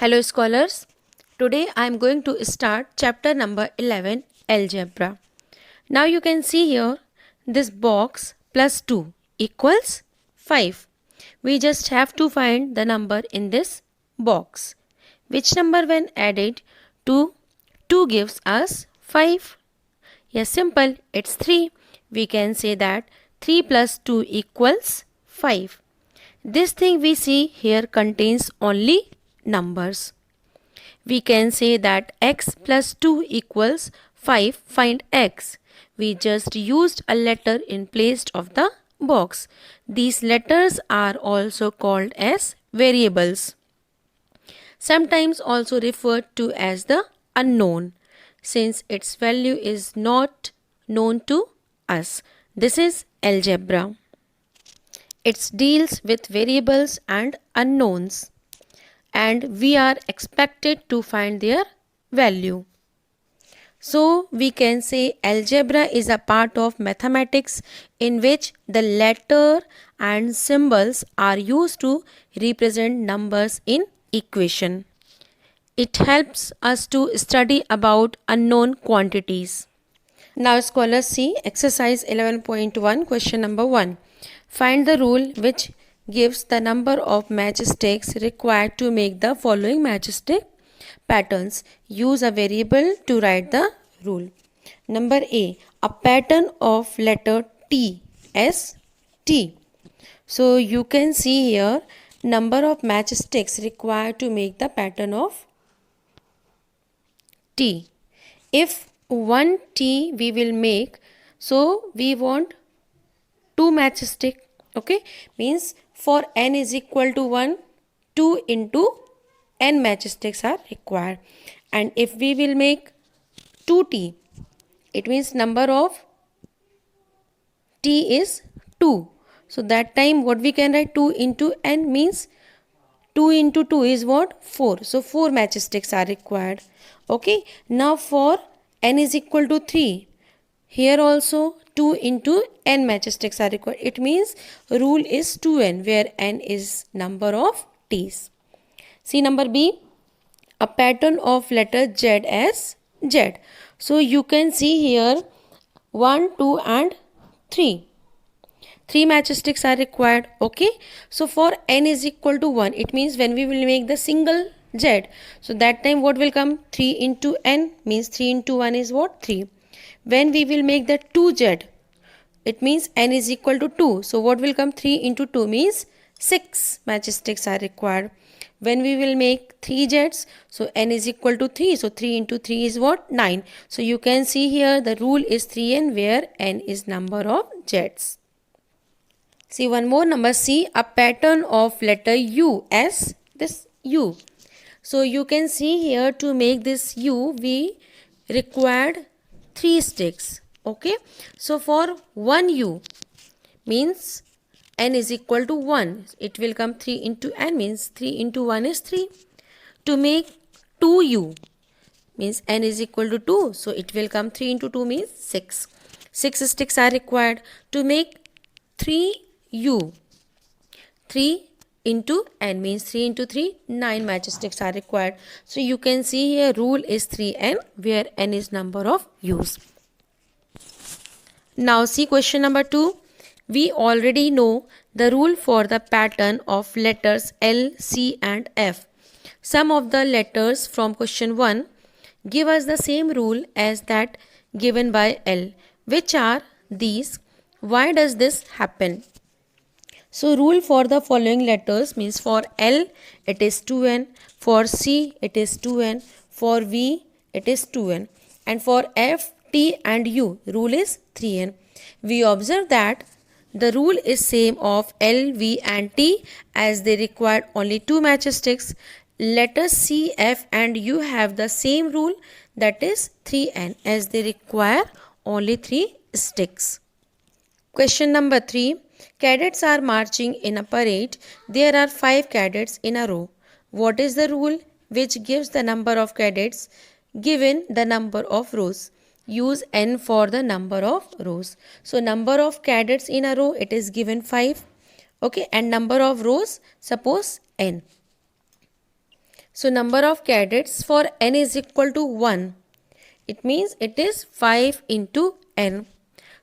Hello scholars, today I am going to start chapter number 11 Algebra. Now you can see here this box plus 2 equals 5. We just have to find the number in this box. Which number when added to 2 gives us 5? Yes, simple, it's 3. We can say that 3 plus 2 equals 5. This thing we see here contains only numbers. We can say that x plus 2 equals 5. Find x. We just used a letter in place of the box. These letters are also called as variables. Sometimes also referred to as the unknown, since its value is not known to us. This is algebra. It deals with variables and unknowns, and we are expected to find their value. So we can say algebra is a part of mathematics in which the letter and symbols are used to represent numbers in equation. It helps us to study about unknown quantities. Now scholars see exercise 11.1 question number 1. Find the rule which gives the number of matchsticks required to make the following matchstick patterns. Use a variable to write the rule. Number A, a pattern of letter T, S, T. So you can see here number of matchsticks required to make the pattern of T. If 1 T we will make, so we want 2 matchstick. Okay, means for n is equal to 1, 2 into n matchsticks are required. And if we will make 2t, it means number of t is 2. So that time what we can write, 2 into n means 2 into 2 is what? 4. So 4 matchsticks are required. Okay, now for n is equal to 3, here also 2 into n matchsticks are required. It means rule is 2n, where n is number of t's. See number B, a pattern of letter Z as Z. So you can see here 1, 2 and 3. 3 matchsticks are required. Okay, so for n is equal to 1, it means when we will make the single Z, so that time what will come? 3 into n means 3 into 1 is what? 3. When we will make the 2z, it means n is equal to 2. So what will come? 3 into 2 means 6 matchsticks are required. When we will make 3 z's, so n is equal to 3. So 3 into 3 is what? 9. So you can see here the rule is 3n, where n is number of z's. See one more, number C, a pattern of letter U as this U. So you can see here to make this U we required 3 sticks. Okay, so for 1 U means n is equal to 1, it will come 3 into n means 3 into 1 is 3. To make 2 U means n is equal to 2, so it will come 3 into 2 means 6. 6 sticks are required. To make 3 U, 3 into n means 3 into 3, 9 matchsticks are required. So you can see here rule is 3n, where n is number of U's. Now see question number 2. We already know the rule for the pattern of letters L, C and F. Some of the letters from question 1 give us the same rule as that given by L. Which are these? Why does this happen? So rule for the following letters means for L it is 2n, for C it is 2n, for V it is 2n, and for F, T and U rule is 3n. We observe that the rule is same of L, V and T as they required only 2 matchsticks. Letters C, F and U have the same rule, that is 3n, as they require only 3 sticks. Question number 3. Cadets are marching in a parade. There are 5 cadets in a row. What is the rule which gives the number of cadets given the number of rows? Use n for the number of rows. So number of cadets in a row, it is given 5. Okay, and number of rows, suppose n. So number of cadets for n is equal to 1. It means it is 5 into n.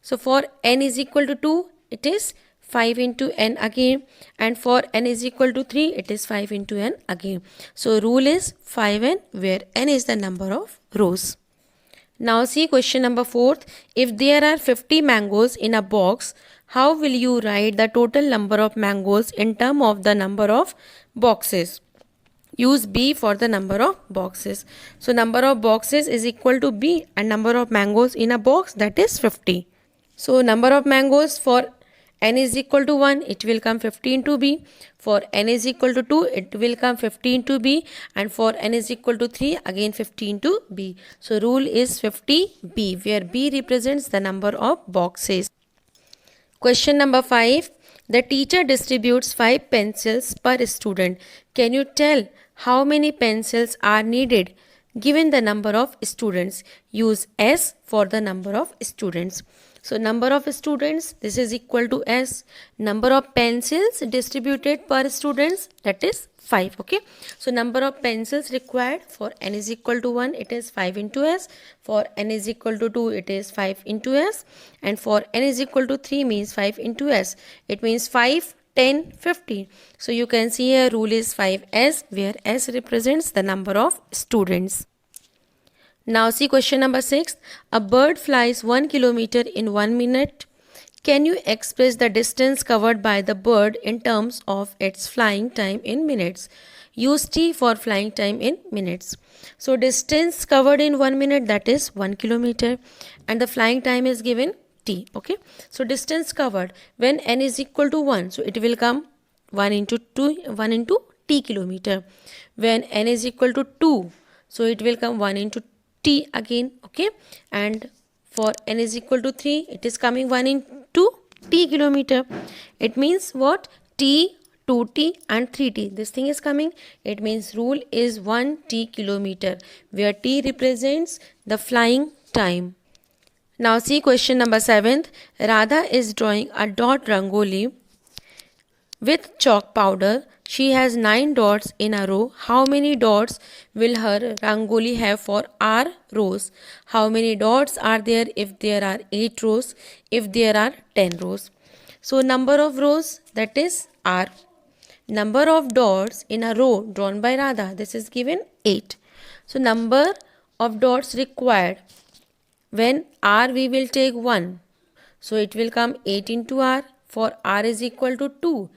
So for n is equal to 2, it is 5 into n again, and for n is equal to 3, it is 5 into n again. So rule is 5n, where n is the number of rows. Now see question number 4. If there are 50 mangoes in a box, how will you write the total number of mangoes in terms of the number of boxes? Use B for the number of boxes. So number of boxes is equal to B, and number of mangoes in a box, that is 50. So number of mangoes for n is equal to 1, it will come 50 into B. For n is equal to 2, it will come 50 into B. And for n is equal to 3, again 50 into B. So rule is 50B, where B represents the number of boxes. Question number 5. The teacher distributes 5 pencils per student. Can you tell how many pencils are needed given the number of students? Use S for the number of students. So number of students, this is equal to S. Number of pencils distributed per students, that is 5. Okay. So number of pencils required for n is equal to 1, it is 5 into S. For n is equal to 2, it is 5 into S. And for n is equal to 3 means 5 into S. It means 5, 10, 15. So you can see here rule is 5S, where S represents the number of students. Now see question number 6. A bird flies 1 kilometer in 1 minute. Can you express the distance covered by the bird in terms of its flying time in minutes? Use T for flying time in minutes. So distance covered in 1 minute, that is 1 kilometer, and the flying time is given T. Okay. So distance covered when n is equal to 1, so it will come 1 into T kilometer. When n is equal to 2, so it will come 1 into T again. Okay. And for n is equal to 3, it is coming 1 into T kilometer. It means what? T, 2T and 3T. This thing is coming. It means rule is 1T kilometer, where T represents the flying time. Now see question number 7. Radha is drawing a dot rangoli with chalk powder. She has 9 dots in a row. How many dots will her rangoli have for R rows? How many dots are there if there are 8 rows? If there are 10 rows? So number of rows, that is R. Number of dots in a row drawn by Radha, this is given 8. So number of dots required. When R we will take 1. So it will come 8 into R. For R is equal to 2.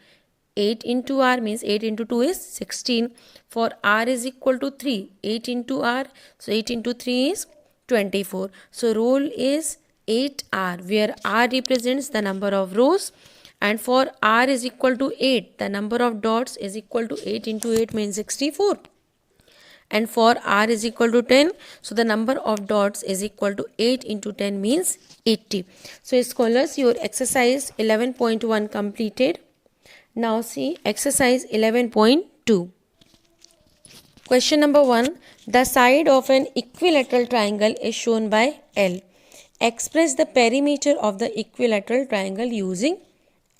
8 into R means 8 into 2 is 16. For R is equal to 3. 8 into R. So 8 into 3 is 24. So rule is 8R, where R represents the number of rows. And for R is equal to 8, the number of dots is equal to 8 into 8 means 64. And for R is equal to 10, so the number of dots is equal to 8 into 10 means 80. So scholars, your exercise 11.1 completed. Now see exercise 11.2. Question number 1. The side of an equilateral triangle is shown by L. Express the perimeter of the equilateral triangle using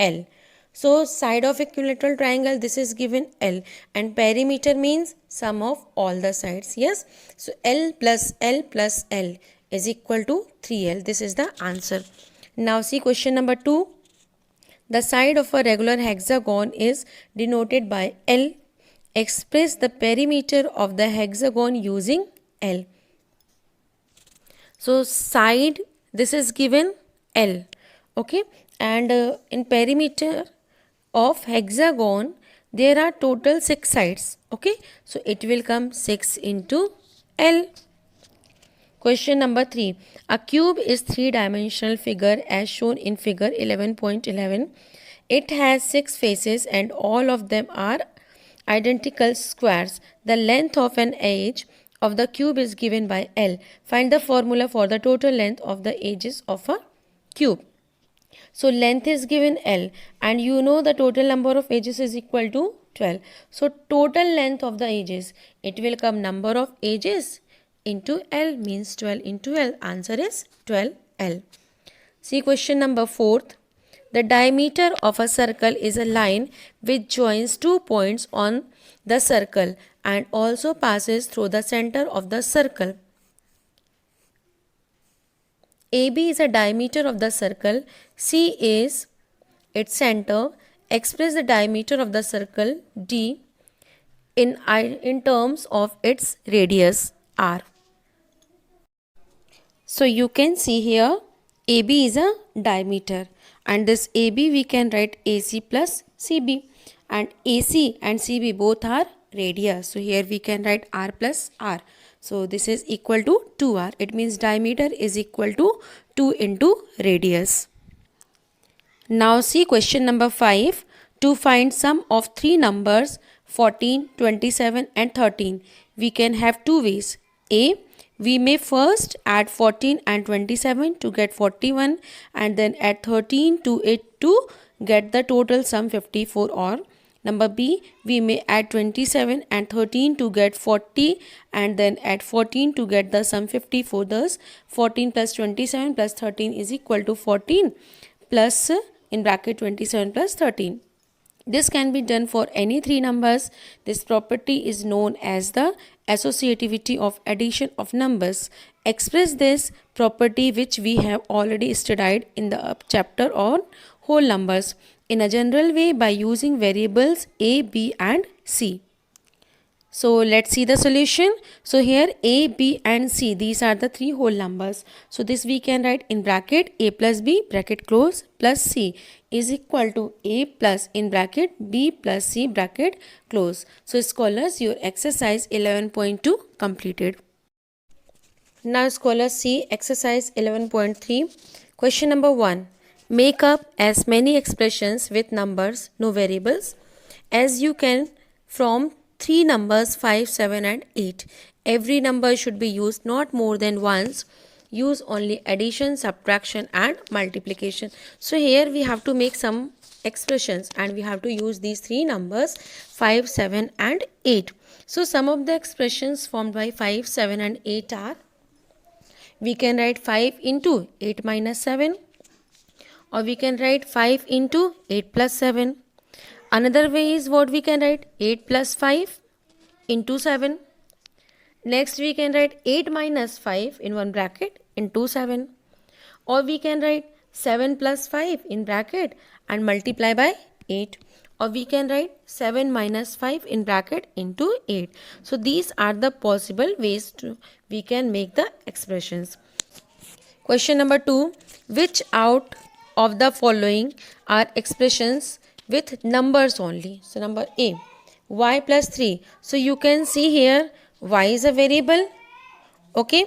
L. So side of equilateral triangle, this is given L, and perimeter means sum of all the sides. Yes. So L plus L plus L is equal to 3L. This is the answer. Now see question number 2. The side of a regular hexagon is denoted by L. Express the perimeter of the hexagon using L. So side, this is given L. Okay. And in perimeter of hexagon, there are total 6 sides. Okay. So it will come 6 into L. Question number 3. A cube is 3-dimensional figure as shown in figure 11.11. It has 6 faces and all of them are identical squares. The length of an edge of the cube is given by L. Find the formula for the total length of the edges of a cube. So length is given L, and you know the total number of edges is equal to 12. So total length of the edges, it will come number of edges into L means 12 into L. Answer is 12L. See question number 4. The diameter of a circle is a line which joins two points on the circle and also passes through the center of the circle. AB is a diameter of the circle. C is its center. Express the diameter of the circle D in terms of its radius R. So you can see here AB is a diameter, and this AB we can write AC plus CB, and AC and CB both are radius. So here we can write R plus R. So this is equal to 2R. It means diameter is equal to 2 into radius. Now see question number 5. To find sum of three numbers 14, 27 and 13, we can have two ways. A. We may first add 14 and 27 to get 41 and then add 13 to it to get the total sum 54, or number B. We may add 27 and 13 to get 40 and then add 14 to get the sum 54. Thus 14 plus 27 plus 13 is equal to 14 plus in bracket 27 plus 13. This can be done for any three numbers. This property is known as the associativity of addition of numbers. Express this property, which we have already studied in the chapter on whole numbers, in a general way by using variables a, b and c. So let's see the solution. So here a, b and c, these are the three whole numbers. So this we can write in bracket a plus b bracket close plus c is equal to a plus in bracket b plus c bracket close. So scholars, your exercise 11.2 completed. Now scholars, see exercise 11.3. Question number 1. Make up as many expressions with numbers, no variables, as you can from three numbers 5, 7 and 8. Every number should be used not more than once. Use only addition, subtraction and multiplication. So here we have to make some expressions and we have to use these three numbers 5, 7 and 8. So some of the expressions formed by 5, 7 and 8 are, we can write 5 into 8 minus 7, or we can write 5 into 8 plus 7. Another way is what we can write 8 plus 5 into 7. Next we can write 8 minus 5 in one bracket into 7. Or we can write 7 plus 5 in bracket and multiply by 8. Or we can write 7 minus 5 in bracket into 8. So these are the possible ways we can make the expressions. Question number 2. Which out of the following are expressions with numbers only? So number A, y plus 3. So you can see here y is a variable. Okay.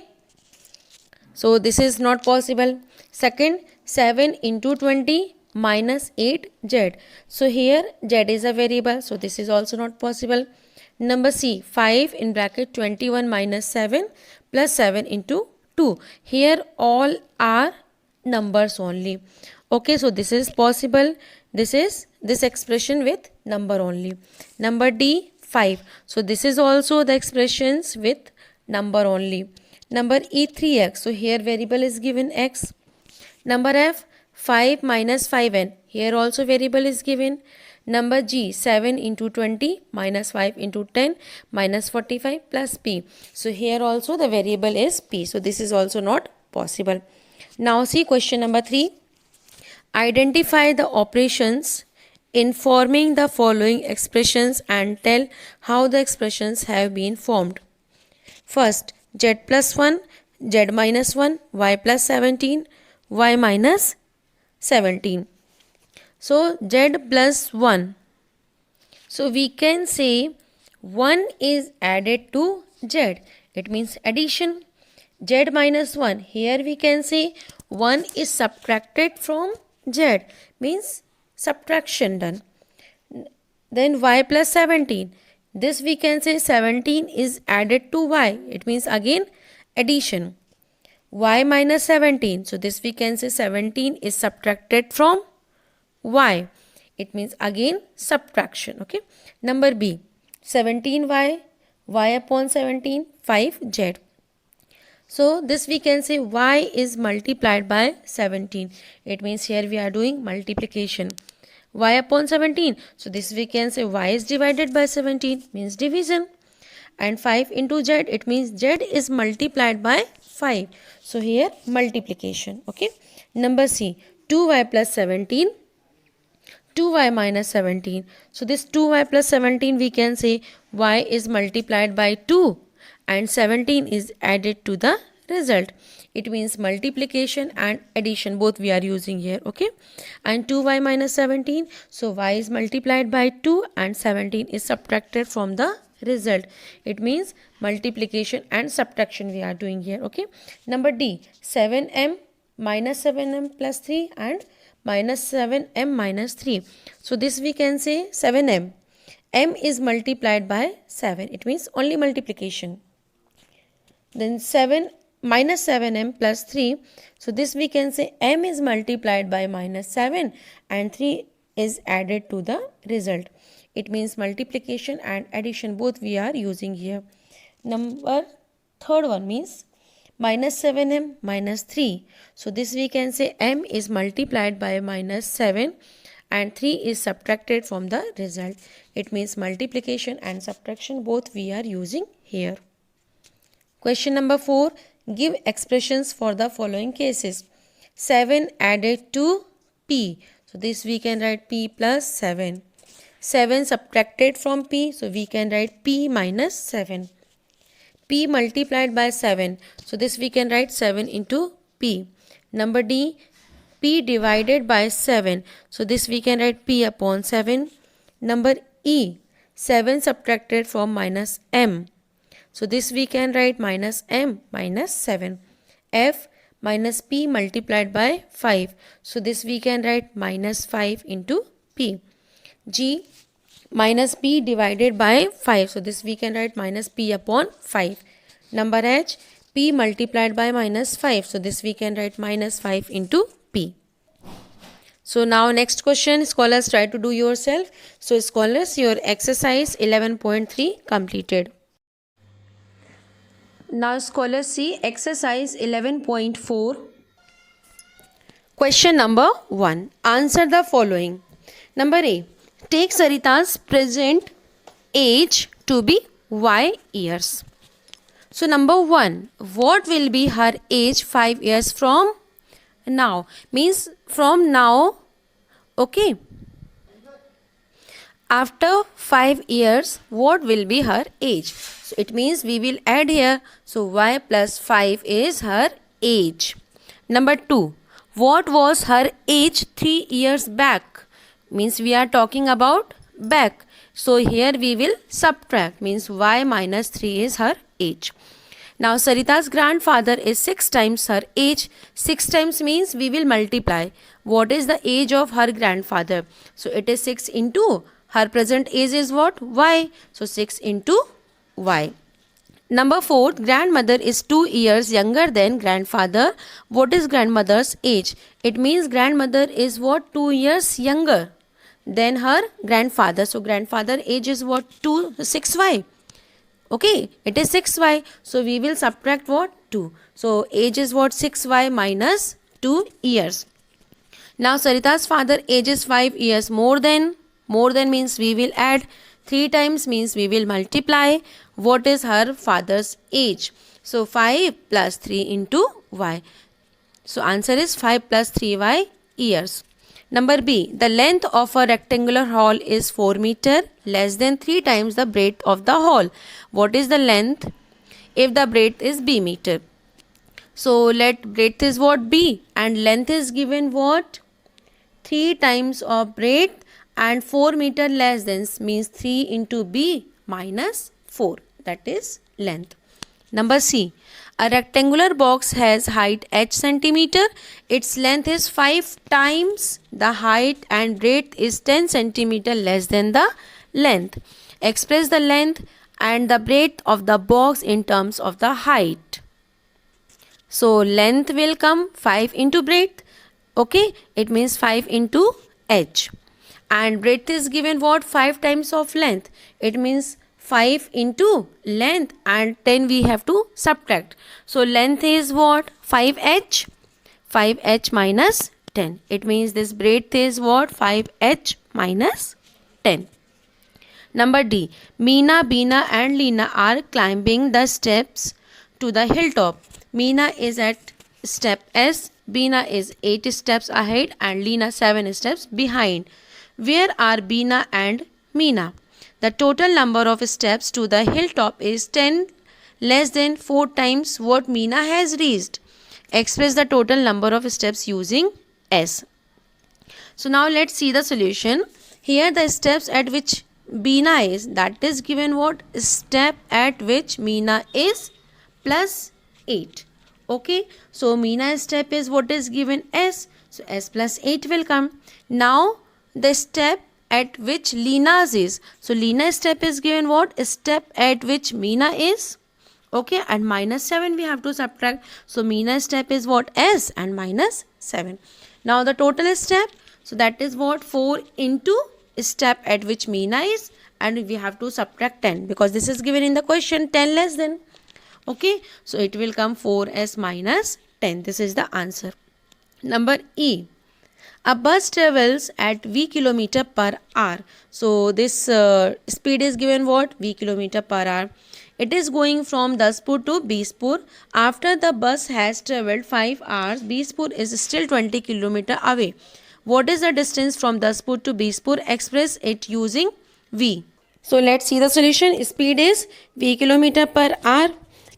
So this is not possible. Second, 7 into 20 minus 8 z. So here z is a variable. So this is also not possible. Number C, 5 in bracket 21 minus 7 plus 7 into 2. Here all are numbers only. Okay, so this is possible. This is this expression with number only. Number D, 5. So this is also the expressions with number only. Number E, 3x. So here variable is given x. Number F, 5 minus 5n. Here also variable is given. Number G, 7 into 20 minus 5 into 10 minus 45 plus p. So here also the variable is p. So this is also not possible. Now see question number 3. Identify the operations in forming the following expressions and tell how the expressions have been formed. First, z plus 1, z minus 1, y plus 17, y minus 17. So z plus 1. So we can say 1 is added to z. It means addition. Z minus 1. Here we can say 1 is subtracted from z. Means subtraction done. Then y plus 17. This we can say 17 is added to y. It means again addition. Y minus 17. So this we can say 17 is subtracted from y. It means again subtraction. Okay. Number B, 17y, y upon 17, 5z. So this we can say y is multiplied by 17. It means here we are doing multiplication. Y upon 17. So this we can say y is divided by 17 means division. And 5 into z, it means z is multiplied by 5. So here multiplication. Okay. Number C, 2y plus 17, 2y minus 17. So this 2y plus 17 we can say y is multiplied by 2 and 17 is added to the result. It means multiplication and addition both we are using here. Okay. And 2y minus 17. So y is multiplied by 2 and 17 is subtracted from the result. It means multiplication and subtraction we are doing here. Okay. Number D, 7m minus 7m plus 3 and minus 7m minus 3. So this we can say 7m. M is multiplied by 7. It means only multiplication. Then 7 minus 7m plus 3. So this we can say m is multiplied by minus 7 and 3 is added to the result. It means multiplication and addition both we are using here. Number third one means minus 7m minus 3. So this we can say m is multiplied by minus 7 and 3 is subtracted from the result. It means multiplication and subtraction both we are using here. Question number 4. Give expressions for the following cases. 7 added to p. So this we can write p plus 7. 7 subtracted from p. So we can write p minus 7. P multiplied by 7. So this we can write 7 into p. Number D, p divided by 7. So this we can write p upon 7. Number E, 7 subtracted from minus m. So this we can write minus m minus 7. F, minus p multiplied by 5. So this we can write minus 5 into p. G, minus p divided by 5. So this we can write minus p upon 5. Number H, p multiplied by minus 5. So this we can write minus 5 into p. So now next question, scholars, try to do yourself. So scholars, your exercise 11.3 completed. Now scholars, see exercise 11.4. Question number 1. Answer the following. Number A. Take Sarita's present age to be y years. So number 1. What will be her age 5 years from now? Means from now. Okay. After 5 years, what will be her age? So it means we will add here. So y plus 5 is her age. Number 2. What was her age 3 years back? Means we are talking about back. So here we will subtract. Means y minus 3 is her age. Now Sarita's grandfather is 6 times her age. 6 times means we will multiply. What is the age of her grandfather? So it is 6 into her present age is what? Y. So 6 into y. Number 4, grandmother is 2 years younger than grandfather. What is grandmother's age? It means grandmother is what? 2 years younger than her grandfather. So grandfather age is what? 6y. Okay, it is 6y. So we will subtract what? 2. So age is what? 6y minus 2 years. Now Sarita's father age is 5 years more than. More than means we will add. 3 times means we will multiply. What is her father's age? So 5 plus 3 into y. So answer is 5 plus 3y years. Number B. The length of a rectangular hall is 4 meter less than 3 times the breadth of the hall. What is the length if the breadth is b meter? So let breadth is what? B and length is given what? 3 times of breadth and 4 meter less than means 3 into b minus 4. That is length. Number C. A rectangular box has height h centimeter. Its length is 5 times the height and breadth is 10 centimeter less than the length. Express the length and the breadth of the box in terms of the height. So length will come 5 into breadth. Okay, it means 5 into h. And breadth is given what? 5 times of length. It means 5 into length and 10 we have to subtract. So length is what? 5h. 5h minus 10. It means this breadth is what? 5h minus 10. Number D. Meena, Beena and Leena are climbing the steps to the hilltop. Meena is at step S. Beena is 8 steps ahead and Leena 7 steps behind. Where are Beena and Meena? The total number of steps to the hilltop is 10 less than 4 times what Meena has reached. Express the total number of steps using S. So now let's see the solution. Here the steps at which Beena is, that is given what? Step at which Meena is plus 8. Okay, so Meena's step is what is given? S. So S plus 8 will come. Now the step at which Leena's is. So Leena's step is given what? Step at which Meena is. Okay, and minus 7 we have to subtract. So Meena's step is what? S and minus 7. Now the total step. So that is what? 4 into step at which Meena is, and we have to subtract 10 because this is given in the question 10 less than. Okay, so it will come 4s minus 10. This is the answer. Number E. A bus travels at v kilometer per hour. So this speed is given what? V kilometer per hour. It is going from Daspur to Bispur. After the bus has travelled 5 hours, Bispur is still 20 km away. What is the distance from Daspur to Bispur? Express it using V. So let's see the solution. Speed is v kilometer per hour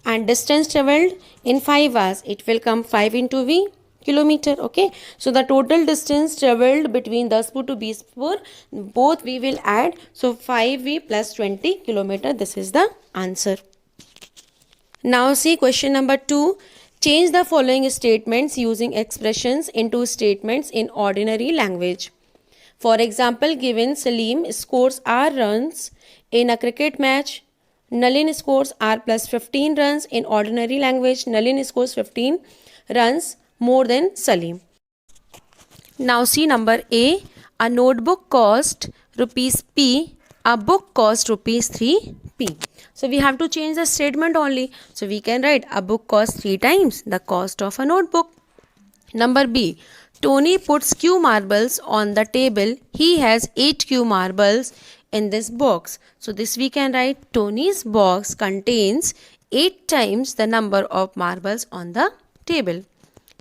and distance travelled in 5 hours. It will come 5 into v kilometer. Okay, so the total distance travelled between Daspur to Bispur, both we will add. So 5v plus 20 kilometer. This is the answer. Now see question number 2. Change the following statements using expressions into statements in ordinary language. For example, given Salim scores R runs in a cricket match, Nalin scores R plus 15 runs. In ordinary language, Nalin scores 15 runs more than Salim. Now see number A. A notebook cost rupees P. A book cost rupees 3P. So we have to change the statement only. So we can write a book costs 3 times the cost of a notebook. Number B. Tony puts Q marbles on the table. He has 8 Q marbles in this box. So this we can write Tony's box contains 8 times the number of marbles on the table.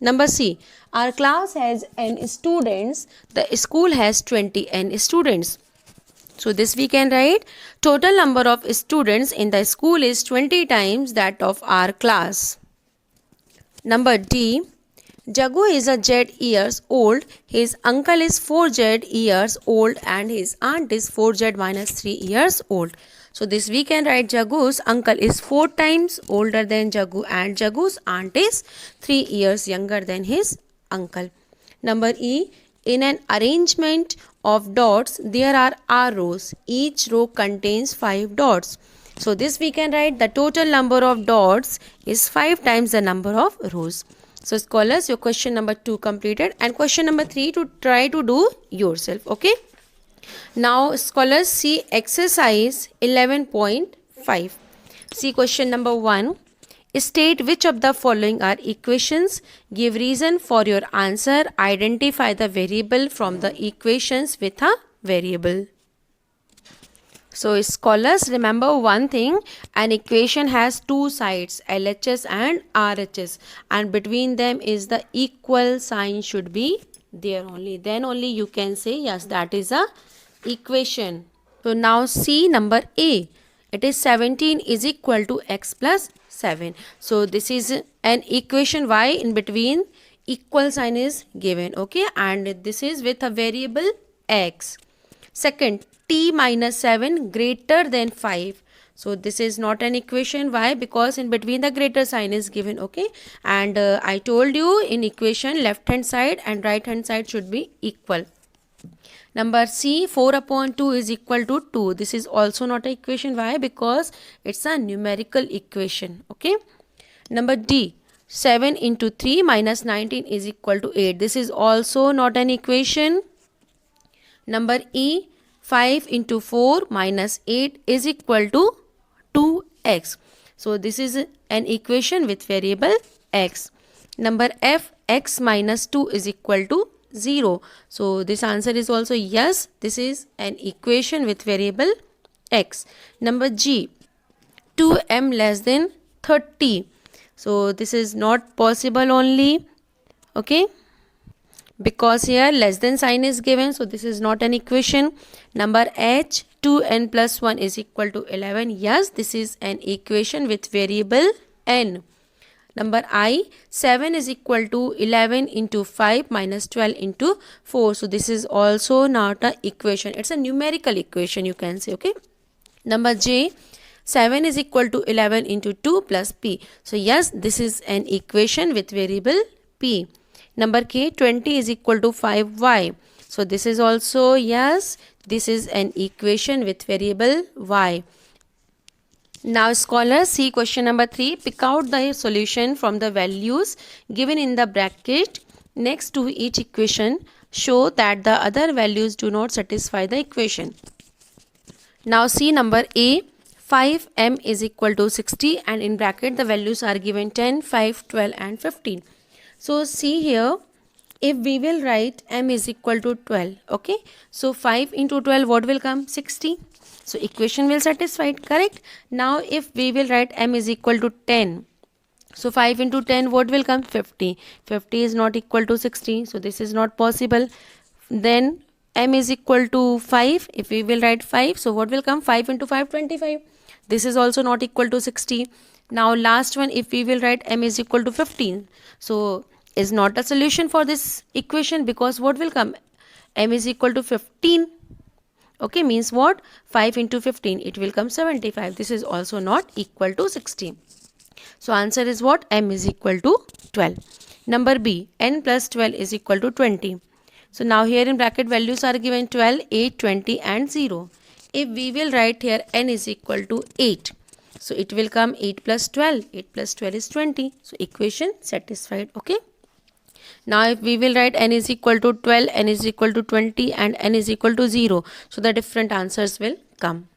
Number C. Our class has n students. The school has 20 n students. So this we can write total number of students in the school is 20 times that of our class. Number D. Jagu is a Z years old. His uncle is 4Z years old and his aunt is 4Z minus 3 years old. So this we can write Jagu's uncle is 4 times older than Jagu and Jagu's aunt is 3 years younger than his uncle. Number E. In an arrangement of dots, there are R rows. Each row contains 5 dots. So this we can write the total number of dots is 5 times the number of rows. So scholars, your question number 2 completed and question number 3 to try to do yourself. Okay. Now scholars, see exercise 11.5. See question number 1. State which of the following are equations. Give reason for your answer. Identify the variable from the equations with a variable. So scholars, remember one thing, an equation has two sides, LHS and RHS, and between them is the equal sign should be there only. Then only you can say yes, that is a equation. So now see number A. It is 17 is equal to x plus 7. So this is an equation. Y in between equal sign is given. Okay, and this is with a variable x. Second, t minus 7 greater than 5. So this is not an equation. Why? Because in between the greater sign is given. Okay, and I told you in equation left hand side and right hand side should be equal. Number C, 4 upon 2 is equal to 2. This is also not an equation. Why? Because it's a numerical equation. Okay. Number D, 7 into 3 minus 19 is equal to 8. This is also not an equation. Number E, 5 into 4 minus 8 is equal to 2x. So this is an equation with variable x. Number F, x minus 2 is equal to 0. So this answer is also yes. This is an equation with variable x. Number G, 2m less than 30. So this is not possible only. Okay, because here less than sign is given, so this is not an equation. Number H, 2n plus 1 is equal to 11. Yes, this is an equation with variable n. Number I, 7 is equal to 11 into 5 minus 12 into 4. So this is also not an equation. It's a numerical equation, you can say. Okay. Number J, 7 is equal to 11 into 2 plus p. So yes, this is an equation with variable p. Number K, 20 is equal to 5y. So this is also yes, this is an equation with variable y. Now scholars, see question number 3. Pick out the solution from the values given in the bracket next to each equation. Show that the other values do not satisfy the equation. Now see number A. 5m is equal to 60 and in bracket the values are given 10, 5, 12 and 15. So see here, if we will write m is equal to 12, okay. So 5 into 12, what will come? 60. So equation will satisfy it, correct? Now if we will write m is equal to 10, so 5 into 10, what will come? 50. 50 is not equal to 60, so this is not possible. Then m is equal to 5. If we will write 5, so what will come? 5 into 5, 25. This is also not equal to 60. Now last one, if we will write m is equal to 15, so is not a solution for this equation, because what will come? M is equal to 15. Okay, means what? 5 into 15, it will come 75. This is also not equal to 60. So answer is what? M is equal to 12. Number B, n plus 12 is equal to 20. So now here in bracket values are given 12, 8, 20 and 0. If we will write here n is equal to 8, so it will come 8 plus 12. 8 plus 12 is 20. So equation satisfied. Okay. Now if we will write n is equal to 12, n is equal to 20 and n is equal to 0. So the different answers will come.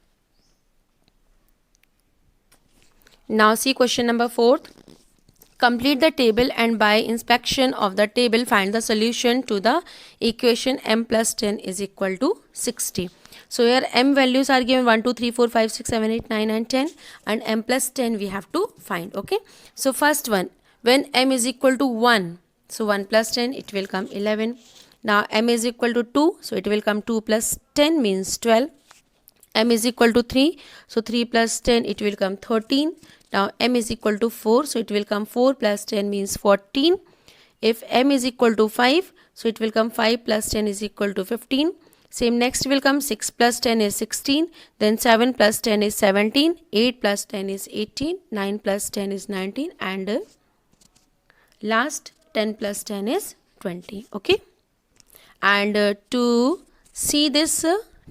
Now see question number 4. Complete the table and by inspection of the table find the solution to the equation m plus 10 is equal to 60. So here m values are given 1, 2, 3, 4, 5, 6, 7, 8, 9 and 10 and m plus 10 we have to find. Okay. So first one, when m is equal to 1, so 1 plus 10 it will come 11. Now m is equal to 2, so it will come 2 plus 10 means 12. M is equal to 3, so 3 plus 10 it will come 13. Now m is equal to 4, so it will come 4 plus 10 means 14. If m is equal to 5, so it will come 5 plus 10 is equal to 15. Same next will come 6 plus 10 is 16, then 7 plus 10 is 17, 8 plus 10 is 18, 9 plus 10 is 19 and last 10 plus 10 is 20. Okay. And to see this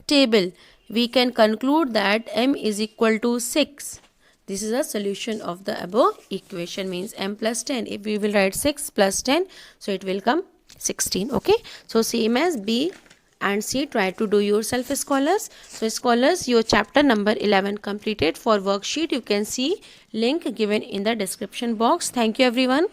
table, we can conclude that m is equal to 6. This is a solution of the above equation, means m plus 10. If we will write 6 plus 10, so it will come 16. Okay. So same as B and C, try to do yourself, scholars. So scholars, your chapter number 11 completed. For worksheet, you can see link given in the description box. Thank you everyone.